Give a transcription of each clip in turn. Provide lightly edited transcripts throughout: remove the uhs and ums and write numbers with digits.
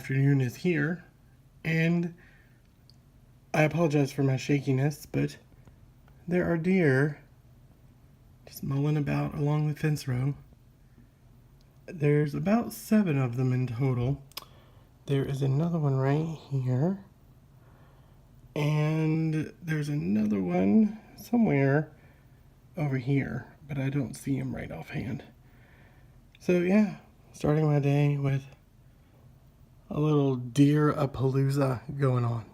afternoon is here, and I apologize for my shakiness, but there are deer just mulling about along the fence row. There's about 7 of them in total. There is another one right here, and there's another one somewhere over here, but I don't see him right offhand. So yeah, starting my day with a little deer-a-palooza going on.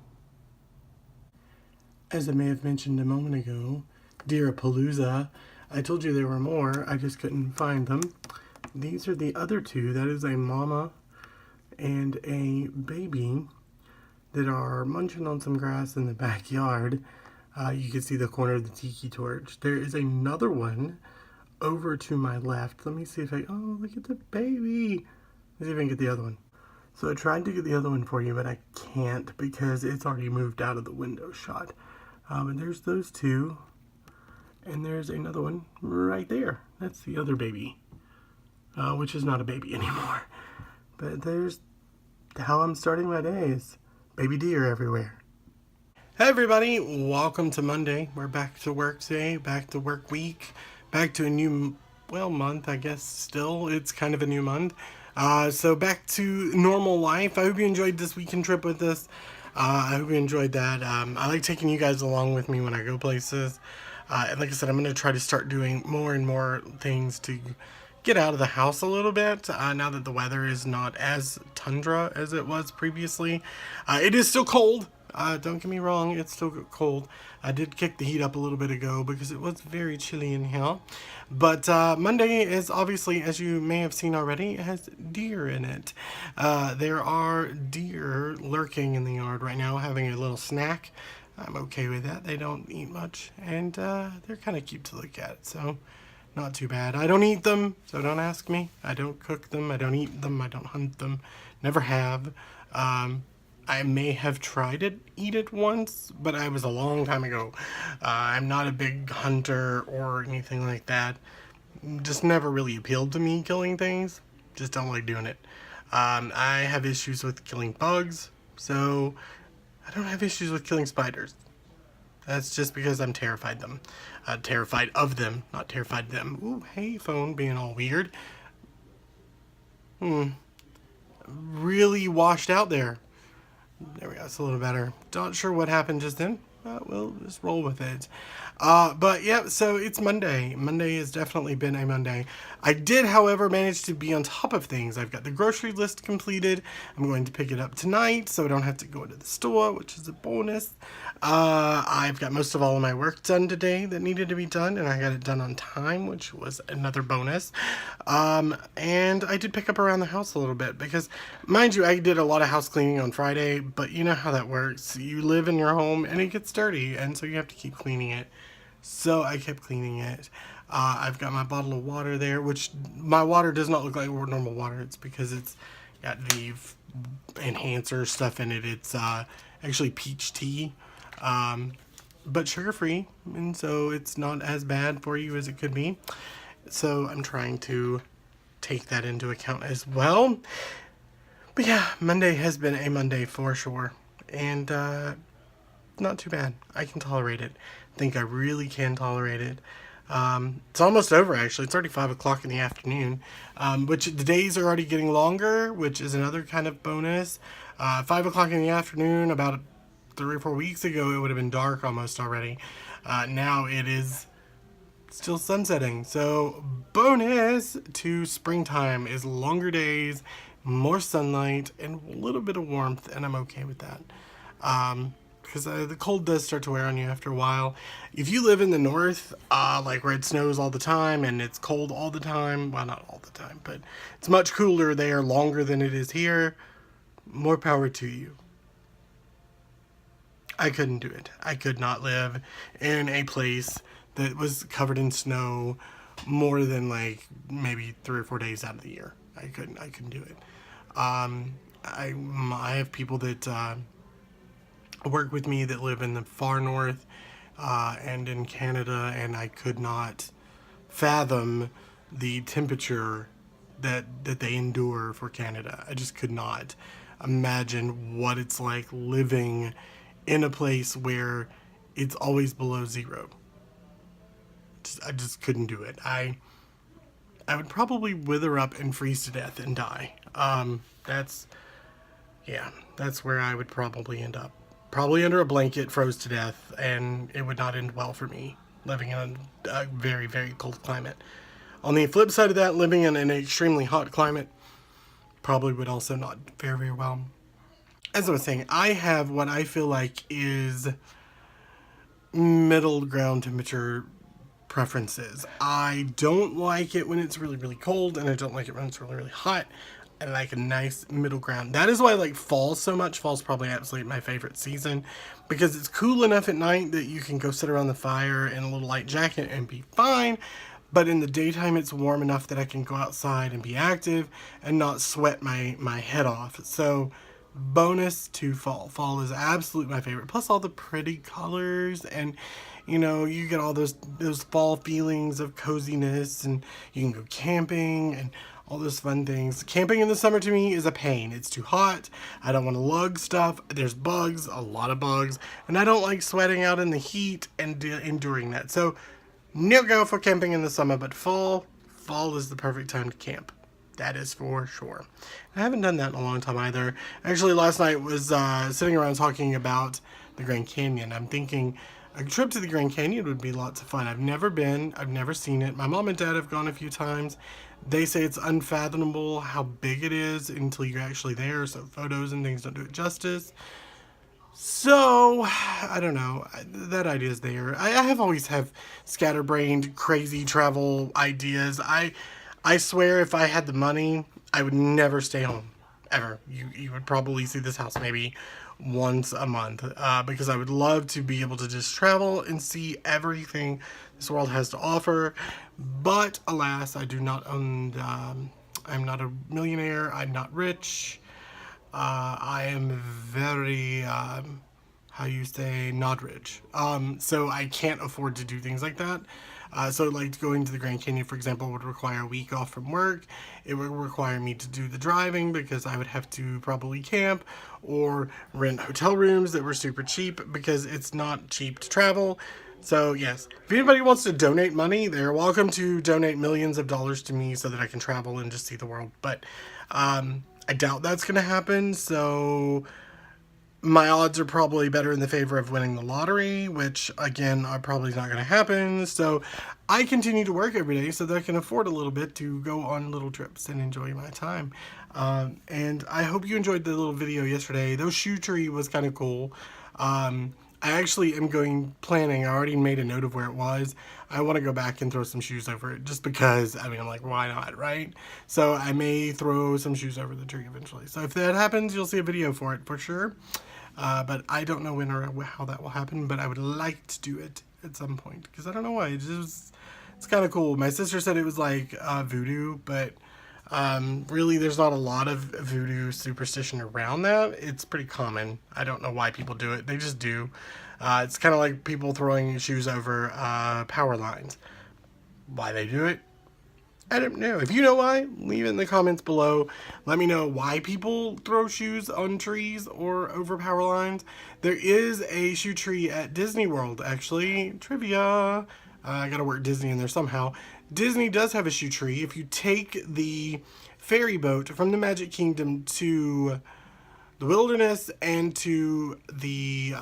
As I may have mentioned a moment ago, deer-a-palooza, I told you there were more, I just couldn't find them. These are the other two. That is a mama and a baby that are munching on some grass in the backyard. You can see the corner of the tiki torch. There is another one over to my left. Let me see if oh, look at the baby. Let's see if I can get the other one. So I tried to get the other one for you, but I can't because it's already moved out of the window shot. And there's those two. And there's another one right there. That's the other baby, which is not a baby anymore. But there's how I'm starting my days. Baby deer everywhere. Hey everybody, welcome to Monday. We're back to work today, back to work week, back to a new, month, I guess still. It's kind of a new month. So back to normal life. I hope you enjoyed this weekend trip with us. I hope you enjoyed that. I like taking you guys along with me when I go places. And like I said, I'm going to try to start doing more and more things to get out of the house a little bit now that the weather is not as tundra as it was previously. It is still cold. Don't get me wrong, it's still cold. I did kick the heat up a little bit ago because it was very chilly in here. But Monday is obviously, as you may have seen already, it has deer in it. There are deer lurking in the yard right now, having a little snack. I'm okay with that. They don't eat much, and they're kind of cute to look at, so not too bad. I don't eat them, so don't ask me. I don't cook them. I don't eat them. I don't hunt them. Never have. I may have tried to eat it once, but I was a long time ago. I'm not a big hunter or anything like that. Just never really appealed to me killing things. Just don't like doing it. I have issues with killing bugs, so I don't have issues with killing spiders. That's just because I'm terrified of them, not terrified them. Ooh, hey, phone being all weird. Really washed out there. There we go, it's a little better. Not sure what happened just then. We'll just roll with it. But yeah, so it's Monday. Monday has definitely been a Monday. I did, however, manage to be on top of things. I've got the grocery list completed. I'm going to pick it up tonight, so I don't have to go to the store, which is a bonus. I've got most of all of my work done today that needed to be done, and I got it done on time, which was another bonus. And I did pick up around the house a little bit because, mind you, I did a lot of house cleaning on Friday, but you know how that works. You live in your home, and it gets dirty, and so you have to keep cleaning it. So I kept cleaning it. I've got my bottle of water there, which my water does not look like normal water. It's because it's got the enhancer stuff in it. It's actually peach tea, but sugar-free, and so it's not as bad for you as it could be. So I'm trying to take that into account as well. But yeah, Monday has been a Monday for sure, and not too bad. I can tolerate it. I think I really can tolerate it. It's almost over, actually. It's already 5 o'clock in the afternoon, which the days are already getting longer, which is another kind of bonus. 5 o'clock in the afternoon, about 3 or 4 weeks ago, it would have been dark almost already. Now it is still sunsetting. So bonus to springtime is longer days, more sunlight, and a little bit of warmth, and I'm okay with that. Because the cold does start to wear on you after a while. If you live in the north, like where it snows all the time and it's cold all the time, well, not all the time, but it's much cooler there longer than it is here, more power to you. I couldn't do it. I could not live in a place that was covered in snow more than like maybe 3 or 4 days out of the year. I couldn't do it. I have people that work with me that live in the far north and in Canada, and I could not fathom the temperature that they endure for Canada. I just could not. imagine what it's like living in a place where it's always below zero. I just couldn't do it. I would probably wither up and freeze to death and die. That's where I would probably end up. Probably under a blanket, froze to death, and it would not end well for me living in a very, very cold climate. On the flip side of that, living in an extremely hot climate probably would also not fare very well. As I was saying, I have what I feel like is middle ground temperature preferences. I don't like it when it's really, really cold, and I don't like it when it's really, really hot. I like a nice middle ground. That is why I like fall so much. Fall's probably absolutely my favorite season because it's cool enough at night that you can go sit around the fire in a little light jacket and be fine. But in the daytime, it's warm enough that I can go outside and be active and not sweat my head off. So bonus to fall. Fall is absolutely my favorite. Plus all the pretty colors, and you know, you get all those fall feelings of coziness, and you can go camping and all those fun things. Camping in the summer to me is a pain. It's too hot. I don't want to lug stuff. There's bugs, a lot of bugs, and I don't like sweating out in the heat and enduring that. So no go for camping in the summer, but fall is the perfect time to camp. That is for sure. I haven't done that in a long time either. Actually, last night was sitting around talking about the Grand Canyon. I'm thinking a trip to the Grand Canyon would be lots of fun. I've never been. I've never seen it. My mom and dad have gone a few times. They say it's unfathomable how big it is until you're actually there, so photos and things don't do it justice. So, I don't know. That idea's there. I have always have scatterbrained, crazy travel ideas. I swear if I had the money, I would never stay home. Ever. You would probably see this house maybe once a month. Because I would love to be able to just travel and see everything this world has to offer. But, alas, I do not own... I'm not a millionaire. I'm not rich. I am very, how you say, not rich. So I can't afford to do things like that. So like going to the Grand Canyon, for example, would require a week off from work. It would require me to do the driving because I would have to probably camp or rent hotel rooms that were super cheap because it's not cheap to travel. So yes, if anybody wants to donate money, they're welcome to donate millions of dollars to me so that I can travel and just see the world. But, I doubt that's going to happen, so my odds are probably better in the favor of winning the lottery, which, again, are probably not going to happen. So I continue to work every day so that I can afford a little bit to go on little trips and enjoy my time. And I hope you enjoyed the little video yesterday. Those shoe tree was kind of cool. I actually am planning, I already made a note of where it was. I want to go back and throw some shoes over it just because, I mean, I'm like, why not, right? So I may throw some shoes over the tree eventually. So if that happens, you'll see a video for it for sure. But I don't know when or how that will happen, but I would like to do it at some point because I don't know why. It's kind of cool. My sister said it was like voodoo, but really there's not a lot of voodoo superstition around that. It's pretty common. I don't know why people do it. They just do. It's kind of like people throwing shoes over power lines. Why they do it, I don't know. If you know why, leave it in the comments below. Let me know why people throw shoes on trees or over power lines. There is a shoe tree at Disney World, actually. Trivia. I gotta work Disney in there somehow. Disney does have a shoe tree. If you take the ferry boat from the Magic Kingdom to the Wilderness and to the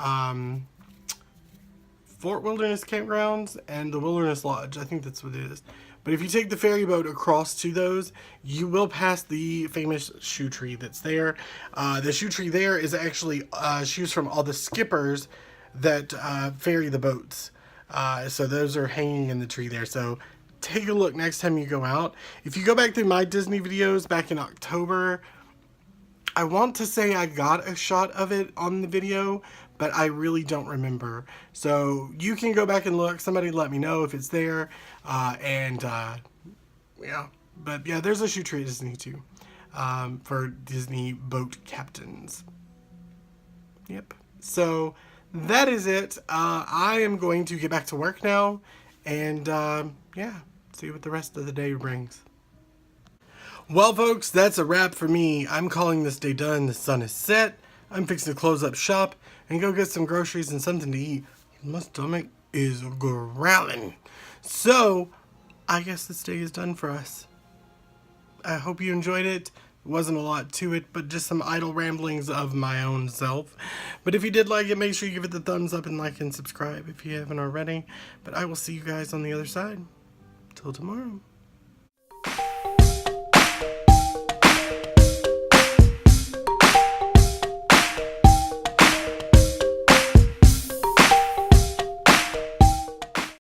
Fort Wilderness Campgrounds and the Wilderness Lodge, I think that's what it is. But if you take the ferry boat across to those, you will pass the famous shoe tree that's there. The shoe tree there is actually shoes from all the skippers that ferry the boats. So those are hanging in the tree there. So take a look next time you go out. If you go back through my Disney videos back in October, I want to say I got a shot of it on the video, but I really don't remember. So you can go back and look. Somebody let me know if it's there. Yeah. But yeah, there's a shoe tree at Disney too, for Disney boat captains. Yep. So that is it. I am going to get back to work now and yeah, see what the rest of the day brings. Well, folks, that's a wrap for me. I'm calling this day done. The sun is set. I'm fixing to close up shop and go get some groceries and something to eat. My stomach is growling. So, I guess this day is done for us. I hope you enjoyed it. It wasn't a lot to it, but just some idle ramblings of my own self. But if you did like it, make sure you give it the thumbs up and like and subscribe if you haven't already. But I will see you guys on the other side. Till tomorrow.